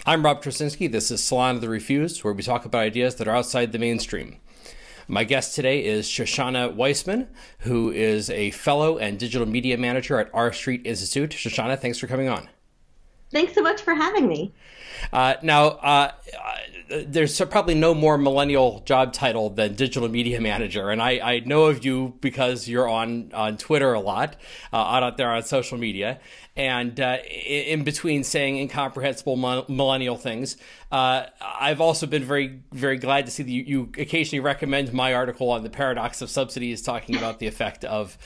I'm Rob Tracinski. This is Salon of the Refused, where we talk about ideas that are outside the mainstream. My guest today is Shoshana Weissmann, who is a fellow and digital media manager at R Street Institute. Shoshana, thanks for coming on. Thanks so much for having me. There's probably no more millennial job title than digital media manager. And I know of you because you're on Twitter a lot, out there on social media. And in between saying incomprehensible millennial things, I've also been very, very glad to see that you occasionally recommend my article on the paradox of subsidies, talking about the effect of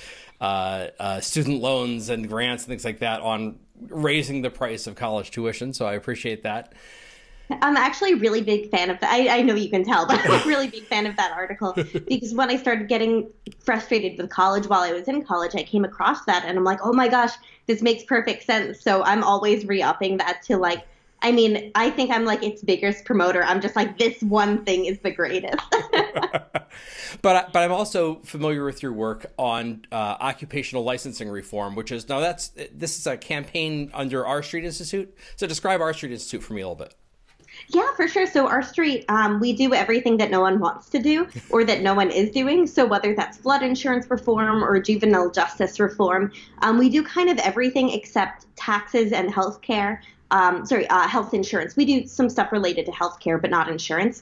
student loans and grants and things like that on raising the price of college tuition. So I appreciate that. I'm actually a really big fan of that. I know you can tell, but I'm a really big fan of that article because when I started getting frustrated with college while I was in college, I came across that and I'm like, oh my gosh, this makes perfect sense. So I'm always re-upping that to I think I'm like its biggest promoter. I'm just like, this one thing is the greatest. But I'm also familiar with your work on occupational licensing reform, which is this is a campaign under R Street Institute. So describe R Street Institute for me a little bit. Yeah, for sure. So our street, we do everything that no one wants to do or that no one is doing. So whether that's flood insurance reform or juvenile justice reform, we do kind of everything except taxes and healthcare. Health insurance. We do some stuff related to healthcare, but not insurance.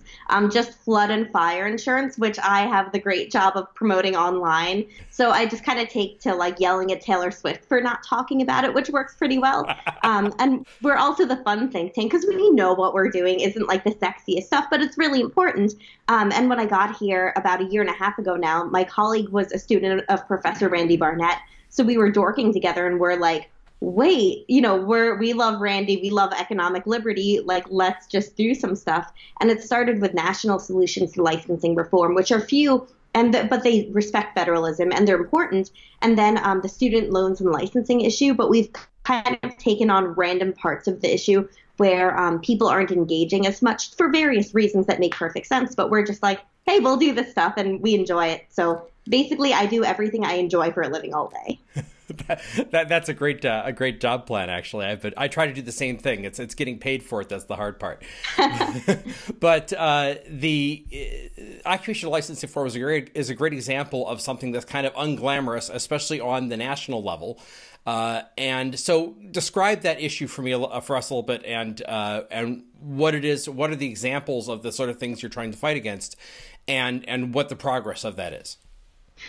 Just flood and fire insurance, which I have the great job of promoting online. So I just kind of take to like yelling at Taylor Swift for not talking about it, which works pretty well. And we're also the fun think tank because we know what we're doing isn't like the sexiest stuff, but it's really important. And when I got here about a year and a half ago now, my colleague was a student of Professor Randy Barnett. So we were dorking together and we're like, wait, we love Randy, we love economic liberty, like let's just do some stuff. And it started with national solutions to licensing reform, which are few, but they respect federalism and they're important. And then the student loans and licensing issue, but we've kind of taken on random parts of the issue where people aren't engaging as much for various reasons that make perfect sense. But we're just like, hey, we'll do this stuff and we enjoy it. So basically, I do everything I enjoy for a living all day. That's a great job plan, actually. I try to do the same thing. It's getting paid for it that's the hard part. But the occupational licensing reform is a great example of something that's kind of unglamorous, especially on the national level. And so, describe that issue for us a little bit, and what it is. What are the examples of the sort of things you're trying to fight against, and what the progress of that is?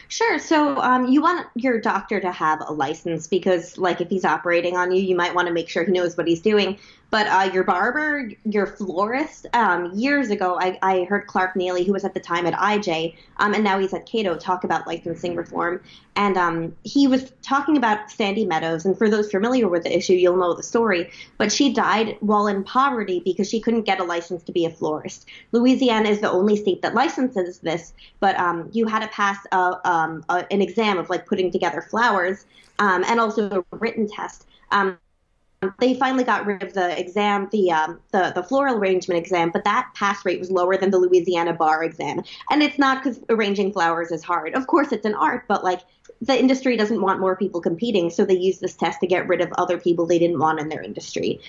Sure. So you want your doctor to have a license because, like, if he's operating on you, you might want to make sure he knows what he's doing. But your barber, your florist, years ago, I heard Clark Neely, who was at the time at IJ, and now he's at Cato, talk about licensing reform. And he was talking about Sandy Meadows. And for those familiar with the issue, you'll know the story. But she died while in poverty because she couldn't get a license to be a florist. Louisiana is the only state that licenses this. But you had to pass an exam of like putting together flowers and also a written test. They finally got rid of the exam, the floral arrangement exam, but that pass rate was lower than the Louisiana bar exam. And it's not because arranging flowers is hard. Of course, it's an art, but like the industry doesn't want more people competing, so they use this test to get rid of other people they didn't want in their industry.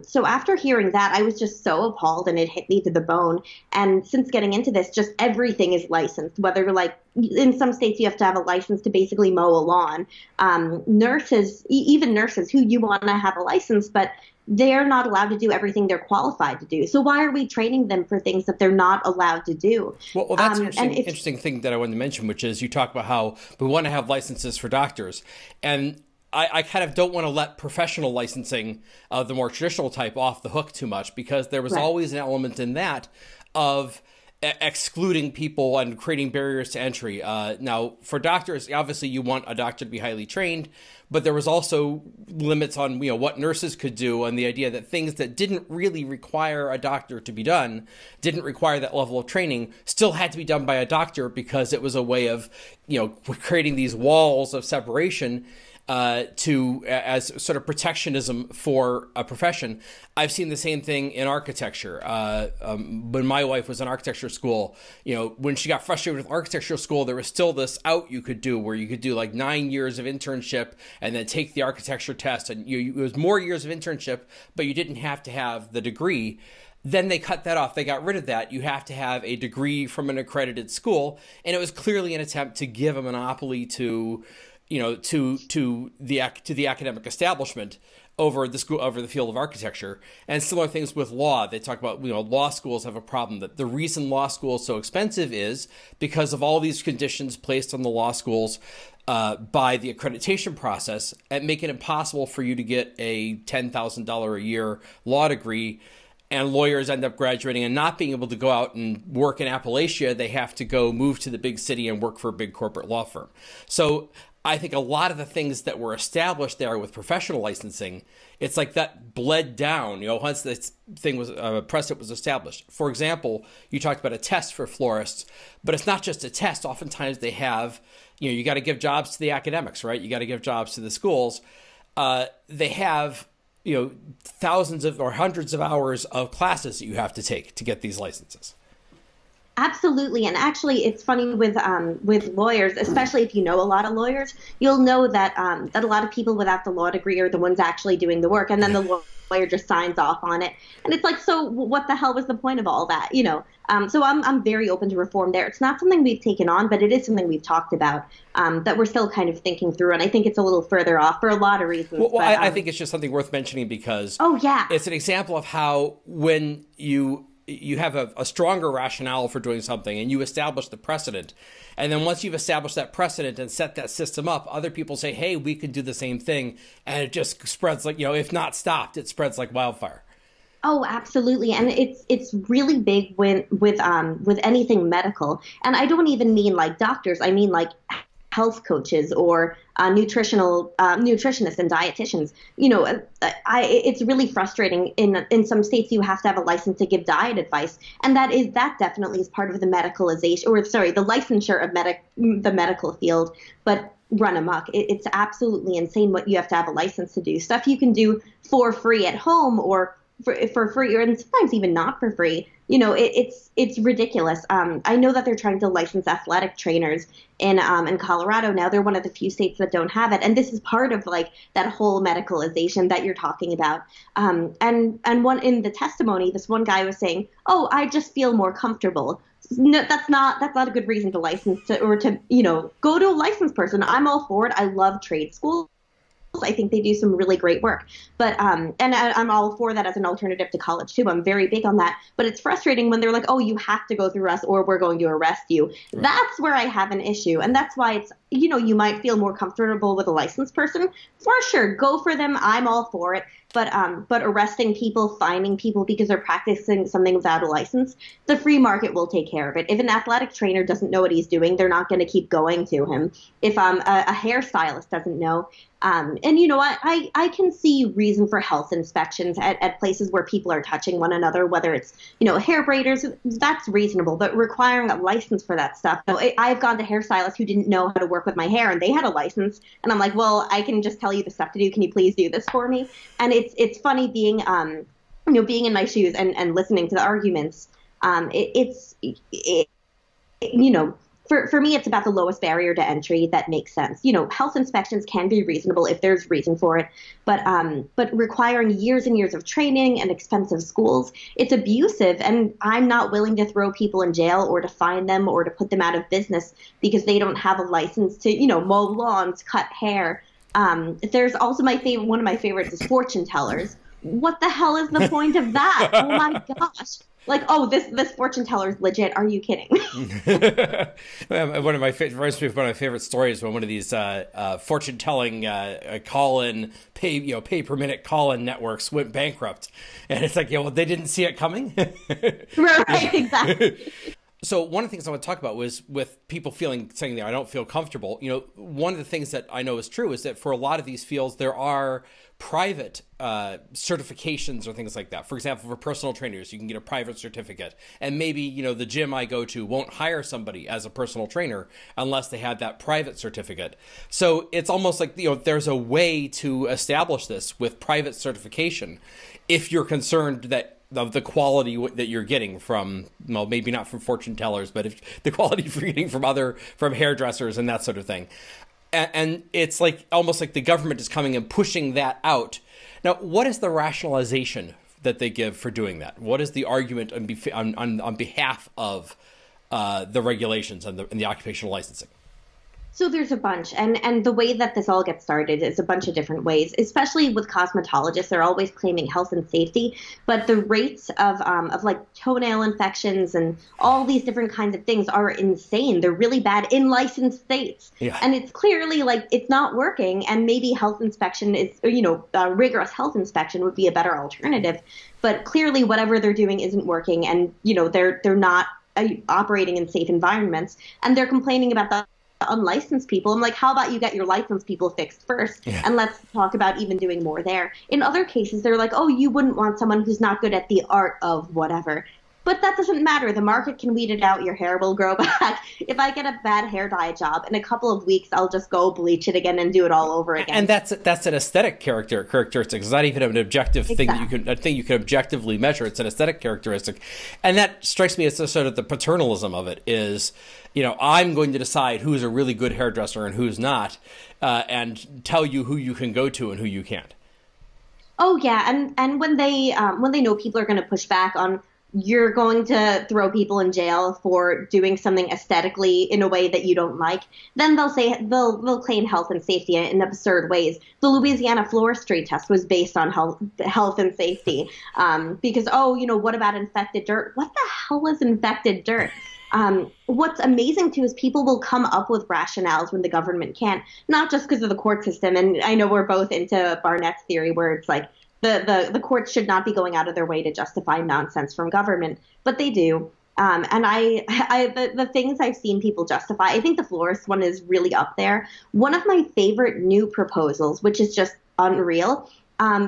So after hearing that, I was just so appalled, and it hit me to the bone. And since getting into this, just everything is licensed, whether like in some states you have to have a license to basically mow a lawn. Nurses, even nurses who you want to have a license, but they're not allowed to do everything they're qualified to do. So why are we training them for things that they're not allowed to do? Well, that's an interesting thing that I wanted to mention, which is you talk about how we want to have licenses for doctors. And I kind of don't want to let professional licensing of the more traditional type off the hook too much, because there was always an element in that of excluding people and creating barriers to entry. Now, for doctors, obviously you want a doctor to be highly trained, but there was also limits on what nurses could do, and the idea that things that didn't really require a doctor to be done, didn't require that level of training, still had to be done by a doctor because it was a way of creating these walls of separation. as sort of protectionism for a profession. I've seen the same thing in architecture. When my wife was in architecture school, when she got frustrated with architecture school, there was still this out you could do where you could do like 9 years of internship and then take the architecture test. And it was more years of internship, but you didn't have to have the degree. Then they cut that off. They got rid of that. You have to have a degree from an accredited school. And it was clearly an attempt to give a monopoly to the academic establishment over the school, over the field of architecture. And similar things with law. They talk about, law schools have a problem that the reason law school is so expensive is because of all these conditions placed on the law schools by the accreditation process and make it impossible for you to get a $10,000 a year law degree. And lawyers end up graduating and not being able to go out and work in Appalachia. They have to go move to the big city and work for a big corporate law firm. So I think a lot of the things that were established there with professional licensing, it's like that bled down, once this thing was, precedent was established. For example, you talked about a test for florists, but it's not just a test. Oftentimes they have, you got to give jobs to the academics, right? You got to give jobs to the schools. They have, thousands of or hundreds of hours of classes that you have to take to get these licenses. Absolutely. And actually, it's funny with lawyers, especially if you know a lot of lawyers, you'll know that that a lot of people without the law degree are the ones actually doing the work. And then the lawyer just signs off on it. And it's like, so what the hell was the point of all that? So I'm very open to reform there. It's not something we've taken on, but it is something we've talked about that we're still kind of thinking through. And I think it's a little further off for a lot of reasons. Well, I think it's just something worth mentioning because it's an example of how when you have a stronger rationale for doing something and you establish the precedent. And then once you've established that precedent and set that system up, other people say, hey, we could do the same thing. And it just spreads like, if not stopped, it spreads like wildfire. Oh, absolutely. And it's really big with anything medical. And I don't even mean like doctors. I mean like health coaches or nutritionists and dietitians. It's really frustrating. In some states, you have to have a license to give diet advice, and that definitely is part of the medicalization, the licensure of the medical field, but run amok. It's absolutely insane what you have to have a license to do. Stuff you can do for free at home or for free, or sometimes even not for free. It's ridiculous. I know that they're trying to license athletic trainers in Colorado now. They're one of the few states that don't have it, and this is part of like that whole medicalization that you're talking about. And one in the testimony, this one guy was saying, "Oh, I just feel more comfortable." No, that's not a good reason to license or to go to a licensed person. I'm all for it. I love trade schools. I think they do some really great work, but and I'm all for that as an alternative to college too. I'm very big on that, but it's frustrating when they're like, "Oh, you have to go through us, or we're going to arrest you." Right. That's where I have an issue, and that's why it's you might feel more comfortable with a licensed person for sure. Go for them. I'm all for it. But arresting people, fining people because they're practicing something without a license, the free market will take care of it. If an athletic trainer doesn't know what he's doing, they're not going to keep going to him. If a hairstylist doesn't know, and you know what, I can see reason for health inspections at places where people are touching one another, whether it's hair braiders, that's reasonable. But requiring a license for that stuff, I've gone to hairstylists who didn't know how to work with my hair, and they had a license, and I'm like, well, I can just tell you the stuff to do. Can you please do this for me? And it's funny being being in my shoes and listening to the arguments. For me, it's about the lowest barrier to entry that makes sense. Health inspections can be reasonable if there's reason for it, but requiring years and years of training and expensive schools, it's abusive. And I'm not willing to throw people in jail or to fine them or to put them out of business because they don't have a license to, mow lawns, cut hair. There's also one of my favorites is fortune tellers. What the hell is the point of that? Oh my gosh. Like, oh, this fortune teller is legit. Are you kidding? One of my favorite stories when one of these fortune telling call-in pay per minute call-in networks went bankrupt, and it's like, well, they didn't see it coming. Right, exactly. So one of the things I want to talk about was with people saying that I don't feel comfortable. One of the things that I know is true is that for a lot of these fields, there are private certifications or things like that. For example, for personal trainers, you can get a private certificate. And maybe, the gym I go to won't hire somebody as a personal trainer unless they have that private certificate. So it's almost like, there's a way to establish this with private certification if you're concerned that of the quality that you're getting from, well, maybe not from fortune tellers, but if the quality you're getting from hairdressers and that sort of thing. And it's like almost like the government is coming and pushing that out. Now, what is the rationalization that they give for doing that? What is the argument on behalf of the regulations and the occupational licensing? So there's a bunch, and the way that this all gets started is a bunch of different ways, especially with cosmetologists. They're always claiming health and safety, but the rates of like toenail infections and all these different kinds of things are insane. They're really bad in licensed states. Yeah. And it's clearly like it's not working, and maybe health inspection is, rigorous health inspection would be a better alternative. But clearly whatever they're doing isn't working, and, they're not operating in safe environments, and they're complaining about the unlicensed people. I'm like, how about you get your licensed people fixed first, and let's talk about even doing more there. In other cases, they're like, oh, you wouldn't want someone who's not good at the art of whatever. But that doesn't matter. The market can weed it out. Your hair will grow back. If I get a bad hair dye job, in a couple of weeks, I'll just go bleach it again and do it all over again. And that's an aesthetic characteristic. It's not even an objective thing that you can objectively measure. It's an aesthetic characteristic. And that strikes me as sort of the paternalism of it is, I'm going to decide who's a really good hairdresser and who's not, and tell you who you can go to and who you can't. Oh, yeah. And when they know people are going to push back on, you're going to throw people in jail for doing something aesthetically in a way that you don't like, then they'll claim health and safety in absurd ways. The Louisiana floristry test was based on health and safety, because, what about infected dirt? What the hell is infected dirt? What's amazing too is people will come up with rationales when the government can't, not just because of the court system. And I know we're both into Barnett's theory, where it's like, the courts should not be going out of their way to justify nonsense from government, but they do. And the things I've seen people justify, I think the florist one is really up there. One of my favorite new proposals, which is just unreal.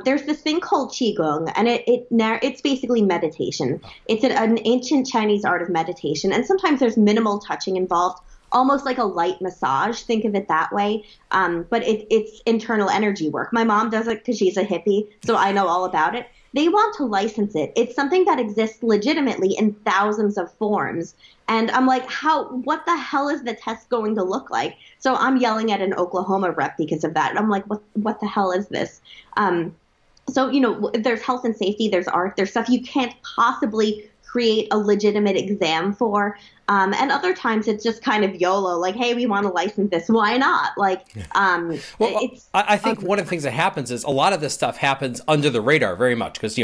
There's this thing called Qigong, and it's basically meditation. It's an ancient Chinese art of meditation, and sometimes there's minimal touching involved, almost like a light massage. Think of it that way. But it's internal energy work. My mom does it because she's a hippie, so I know all about it. They want to license it. It's something that exists legitimately in thousands of forms. And I'm like, what the hell is the test going to look like? So I'm yelling at an Oklahoma rep because of that. And I'm like, what the hell is this? So, there's health and safety, there's art, there's stuff you can't possibly create a legitimate exam for. And other times it's just kind of YOLO, like, hey, we want to license this. Why not? Like, I think one of the things that happens is a lot of this stuff happens under the radar very much because,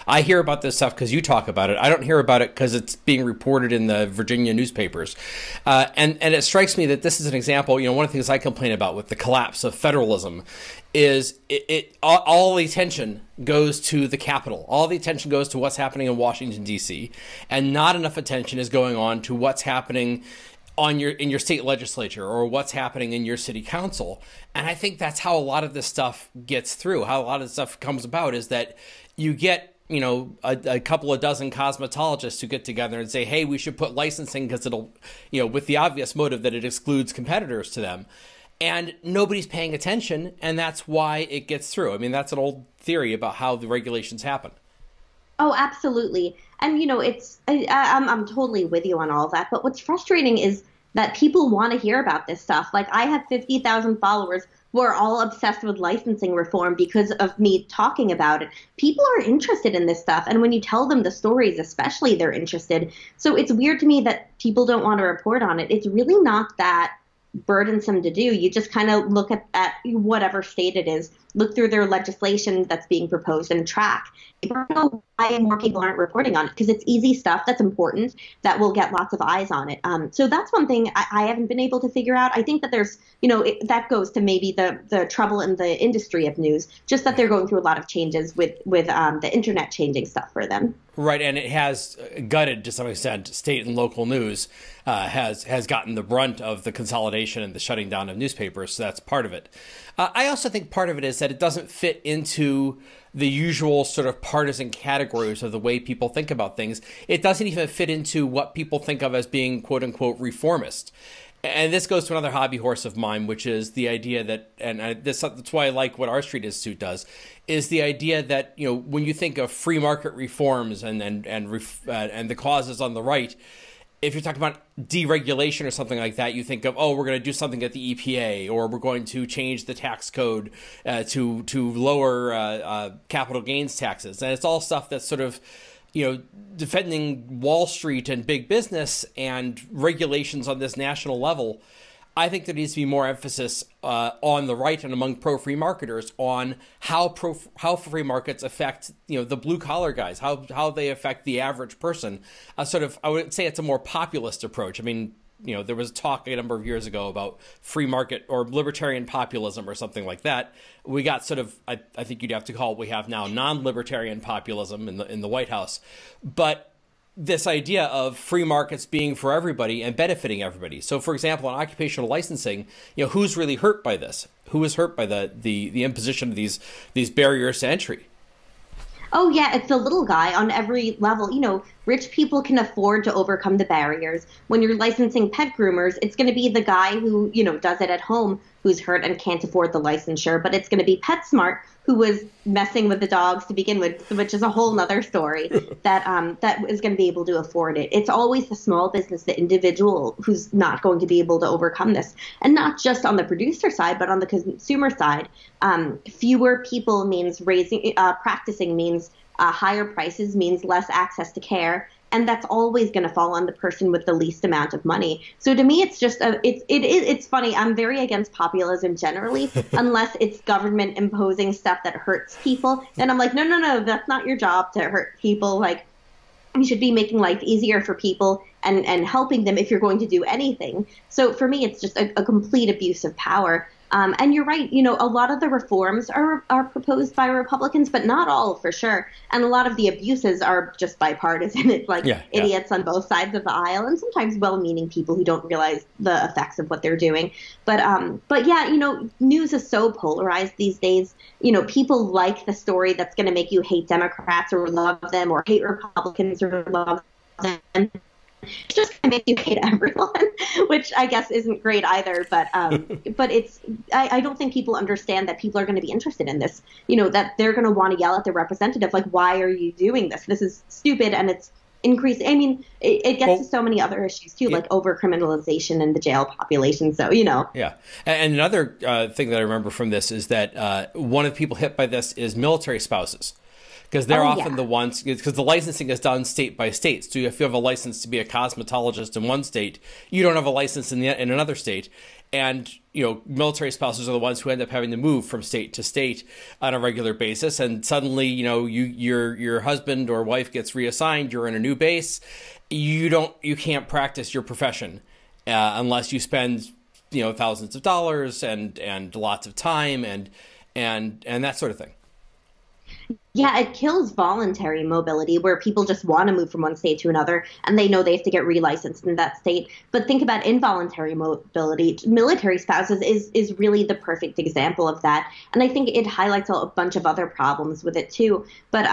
I hear about this stuff because you talk about it. I don't hear about it because it's being reported in the Virginia newspapers. And it strikes me that this is an example, one of the things I complain about with the collapse of federalism is all the attention goes to the Capitol. All the attention goes to what's happening in Washington, D.C., and not enough attention is going on to what's happening in your state legislature or what's happening in your city council. And I think that's how a lot of this stuff gets through, how a lot of this stuff comes about, is that you get a couple of dozen cosmetologists who get together and say, hey, we should put licensing because it'll, with the obvious motive that it excludes competitors to them. And nobody's paying attention, and that's why it gets through. I mean, that's an old theory about how the regulations happen. Oh, absolutely. And, I'm totally with you on all of that. But what's frustrating is that people want to hear about this stuff. Like, I have 50,000 followers who are all obsessed with licensing reform because of me talking about it. People are interested in this stuff. And when you tell them the stories, especially, they're interested. So it's weird to me that people don't want to report on it. It's really not that burdensome to do. You just kind of look at whatever state it is. look through their legislation that's being proposed and track. I don't know why more people aren't reporting on it, because it's easy stuff that's important that will get lots of eyes on it. So that's one thing I haven't been able to figure out. I think that there's, that goes to maybe the trouble in the industry of news, just that they're going through a lot of changes with the internet changing stuff for them. Right, and it has gutted, to some extent, state and local news has gotten the brunt of the consolidation and the shutting down of newspapers, so that's part of it. I also think part of it is that it doesn't fit into the usual sort of partisan categories of the way people think about things. It doesn't even fit into what people think of as being, quote unquote, reformist. And this goes to another hobby horse of mine, which is the idea that, that's why I like what our Street Institute does, is the idea that, when you think of free market reforms and the causes on the right, if you're talking about deregulation or something like that, you think of, we're going to do something at the EPA, or we're going to change the tax code to lower capital gains taxes. And it's all stuff that's sort of, defending Wall Street and big business and regulations on this national level. I think there needs to be more emphasis on the right and among pro-free marketers on how free markets affect, the blue collar guys, how they affect the average person. I would say it's a more populist approach. I mean, there was talk a number of years ago about free market or libertarian populism or something like that. We got sort of, I think you'd have to call what we have now non-libertarian populism in the White House. But this idea of free markets being for everybody and benefiting everybody. So, for example, on occupational licensing, who's really hurt by this? Who is hurt by the imposition of these barriers to entry? Oh, yeah, it's the little guy on every level. Rich people can afford to overcome the barriers. When you're licensing pet groomers, it's going to be the guy who, does it at home, who's hurt and can't afford the licensure. But it's going to be PetSmart, who was messing with the dogs to begin with, which is a whole nother story, that is going to be able to afford it. It's always the small business, the individual, who's not going to be able to overcome this. And not just on the producer side, but on the consumer side. Fewer people means practicing means higher prices, means less access to care. And that's always going to fall on the person with the least amount of money. So to me, it's just it's funny. I'm very against populism generally, unless it's government imposing stuff that hurts people. Then I'm like, no, that's not your job to hurt people. Like, you should be making life easier for people and helping them if you're going to do anything. So for me, it's just a complete abuse of power. And you're right, a lot of the reforms are proposed by Republicans, but not all, for sure. And a lot of the abuses are just bipartisan. It's like idiots on both sides of the aisle, and sometimes well-meaning people who don't realize the effects of what they're doing. But yeah, news is so polarized these days. People like the story that's going to make you hate Democrats or love them, or hate Republicans or love them. It's just going to make you hate everyone, which I guess isn't great either. But I don't think people understand that people are going to be interested in this. That they're going to want to yell at their representative, like, why are you doing this? This is stupid, and it's increasing. I mean, it gets to so many other issues too, like over-criminalization and the jail population. So, Yeah. And another thing that I remember from this is that one of the people hit by this is military spouses. Because they're often the ones, because the licensing is done state by state. So if you have a license to be a cosmetologist in one state, you don't have a license in another state. And, military spouses are the ones who end up having to move from state to state on a regular basis. And suddenly, your husband or wife gets reassigned, you're in a new base. You can't practice your profession unless you spend, thousands of dollars and lots of time and that sort of thing. Yeah, it kills voluntary mobility, where people just want to move from one state to another and they know they have to get relicensed in that state. But think about involuntary mobility. Military spouses is really the perfect example of that. And I think it highlights a bunch of other problems with it too. But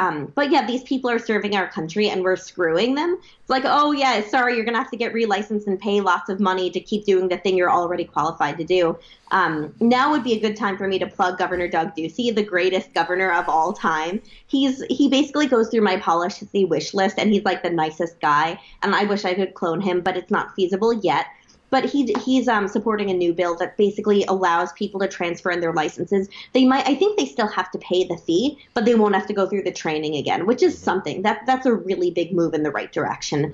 yeah, these people are serving our country and we're screwing them. It's like, oh yeah, sorry, you're going to have to get relicensed and pay lots of money to keep doing the thing you're already qualified to do. Now would be a good time for me to plug Governor Doug Ducey, the greatest governor of all time. He basically goes through my policy wish list, and he's like the nicest guy. And I wish I could clone him, but it's not feasible yet. but he's supporting a new bill that basically allows people to transfer in their licenses. I think they still have to pay the fee, but they won't have to go through the training again, which is something that's a really big move in the right direction.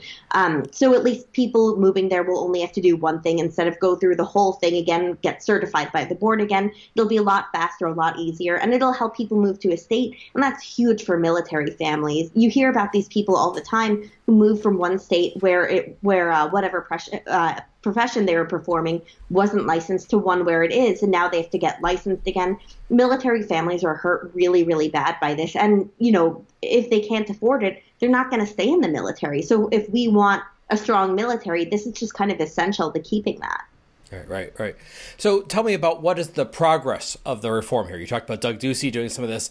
So at least people moving there will only have to do one thing instead of go through the whole thing again, get certified by the board again. It'll be a lot faster, a lot easier, and it'll help people move to a state, and that's huge for military families. You hear about these people all the time who move from one state where whatever profession they were performing wasn't licensed to one where it is, and now they have to get licensed again. Military families are hurt really, really bad by this, and if they can't afford it, they're not going to stay in the military. So if we want a strong military, this is just kind of essential to keeping that. Right. So tell me about what is the progress of the reform here. You talked about Doug Ducey doing some of this.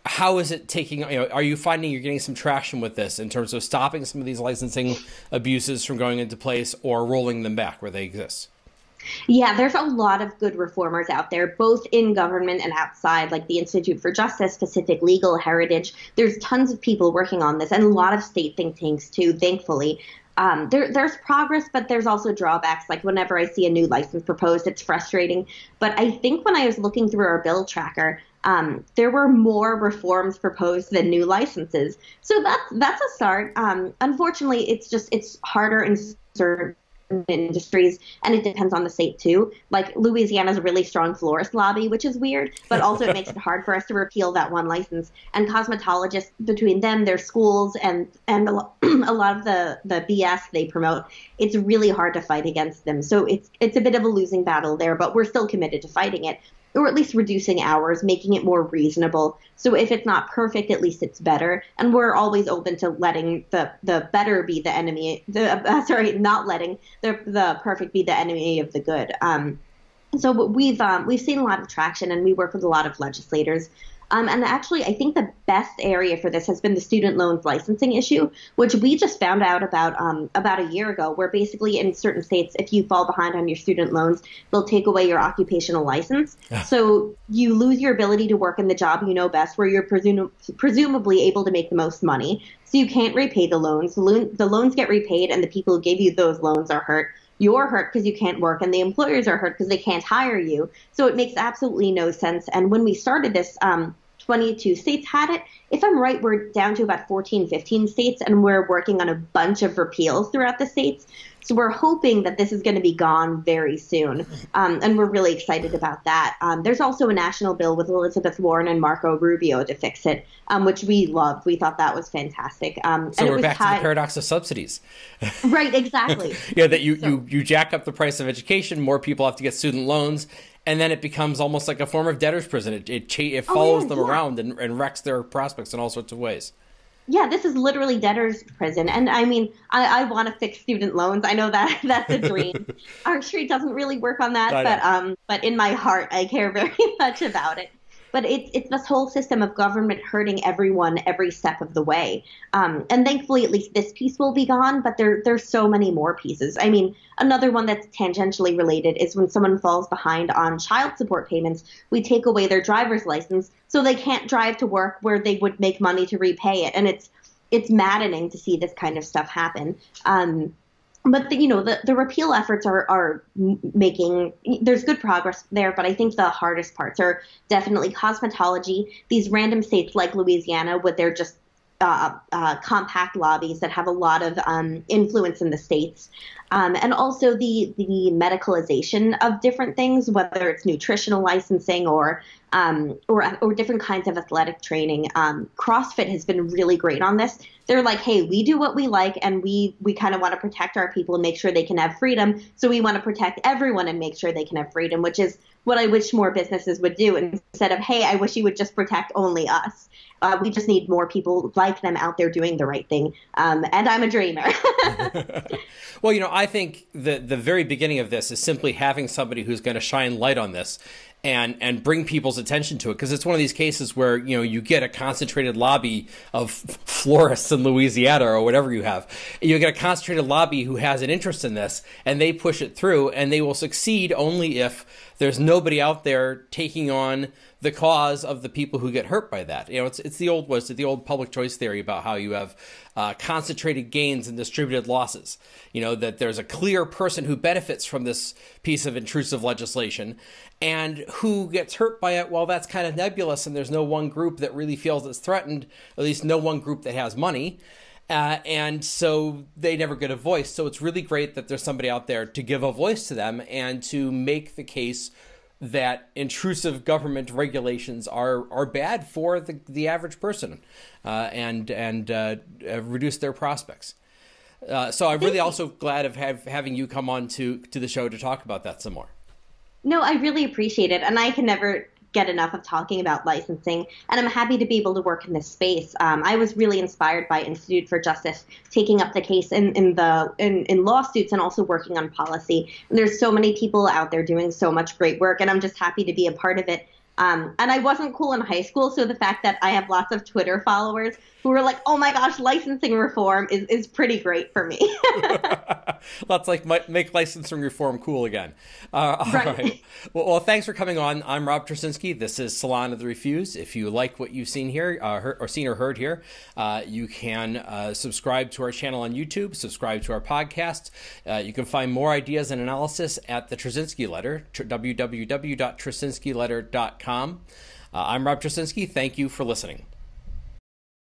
How is it taking, are you finding you're getting some traction with this in terms of stopping some of these licensing abuses from going into place or rolling them back where they exist? Yeah, there's a lot of good reformers out there, both in government and outside, like the Institute for Justice, Pacific Legal Heritage. There's tons of people working on this, and a lot of state think tanks too, thankfully. There's progress, but there's also drawbacks. Like whenever I see a new license proposed, it's frustrating. But I think when I was looking through our bill tracker, there were more reforms proposed than new licenses. So that's a start. Unfortunately, it's harder in certain industries, and it depends on the state too. Like Louisiana's a really strong florist lobby, which is weird, but also it makes it hard for us to repeal that one license. And cosmetologists, between them, their schools, and a lot of the BS they promote, it's really hard to fight against them. So it's a bit of a losing battle there, but we're still committed to fighting it, or at least reducing hours, making it more reasonable. So if it's not perfect, at least it's better. And we're always open to letting the better be the enemy. Not letting the perfect be the enemy of the good. So we've seen a lot of traction, and we work with a lot of legislators. And actually, I think the best area for this has been the student loans licensing issue, which we just found out about a year ago, where basically in certain states, if you fall behind on your student loans, they'll take away your occupational license. Yeah. So you lose your ability to work in the job you know best, where you're presumably able to make the most money. So you can't repay the loans. The loans get repaid, and the people who gave you those loans are hurt. You're hurt because you can't work, and the employers are hurt because they can't hire you. So it makes absolutely no sense. And when we started this, 22 states had it. If I'm right, we're down to about 14, 15 states, and we're working on a bunch of repeals throughout the states. So we're hoping that this is going to be gone very soon, and we're really excited about that. There's also a national bill with Elizabeth Warren and Marco Rubio to fix it, which we loved. We thought that was fantastic. So we're back to the paradox of subsidies. Right, exactly. That you jack up the price of education, more people have to get student loans, and then it becomes almost like a form of debtor's prison. It follows them around and wrecks their prospects in all sorts of ways. Yeah, this is literally debtor's prison. And I mean, I want to fix student loans. I know that's a dream. Our street doesn't really work on that, but in my heart, I care very much about it. But it's this whole system of government hurting everyone every step of the way. And thankfully, at least this piece will be gone, but there's so many more pieces. I mean, another one that's tangentially related is when someone falls behind on child support payments, we take away their driver's license so they can't drive to work where they would make money to repay it. And it's maddening to see this kind of stuff happen. But the repeal efforts are making, there's good progress there, but I think the hardest parts are definitely cosmetology. These random states like Louisiana with their just compact lobbies that have a lot of influence in the states. And also the medicalization of different things, whether it's nutritional licensing or different kinds of athletic training. CrossFit has been really great on this. They're like, hey, we do what we like, and we kind of want to protect our people and make sure they can have freedom. So we want to protect everyone and make sure they can have freedom, which is what I wish more businesses would do, instead of, hey, I wish you would just protect only us. We just need more people like them out there doing the right thing. And I'm a dreamer. Well, I think the very beginning of this is simply having somebody who's going to shine light on this and bring people's attention to it, because it's one of these cases where, you know, you get a concentrated lobby of florists in Louisiana or whatever you have. You get a concentrated lobby who has an interest in this, and they push it through, and they will succeed only if there's nobody out there taking on the cause of the people who get hurt by that. You know, it's the old public choice theory about how you have concentrated gains and distributed losses. You know, that there's a clear person who benefits from this piece of intrusive legislation, and who gets hurt by it, well, that's kind of nebulous, and there's no one group that really feels it's threatened, at least no one group that has money. And so they never get a voice. So it's really great that there's somebody out there to give a voice to them and to make the case that intrusive government regulations are bad for the average person, and reduce their prospects. So I'm really also glad of having you come on to the show to talk about that some more. No, I really appreciate it. And I can never get enough of talking about licensing. And I'm happy to be able to work in this space. I was really inspired by Institute for Justice taking up the case in lawsuits and also working on policy. And there's so many people out there doing so much great work. And I'm just happy to be a part of it. And I wasn't cool in high school, so the fact that I have lots of Twitter followers who are like, oh my gosh, licensing reform is pretty great for me. Let's make licensing reform cool again. All right. Well, thanks for coming on. I'm Rob Tracinski. This is Salon of the Refused. If you like what you've seen here, seen or heard here, you can subscribe to our channel on YouTube, subscribe to our podcast. You can find more ideas and analysis at the Tracinski Letter, www.tracinskiletter.com. I'm Rob Tracinski. Thank you for listening.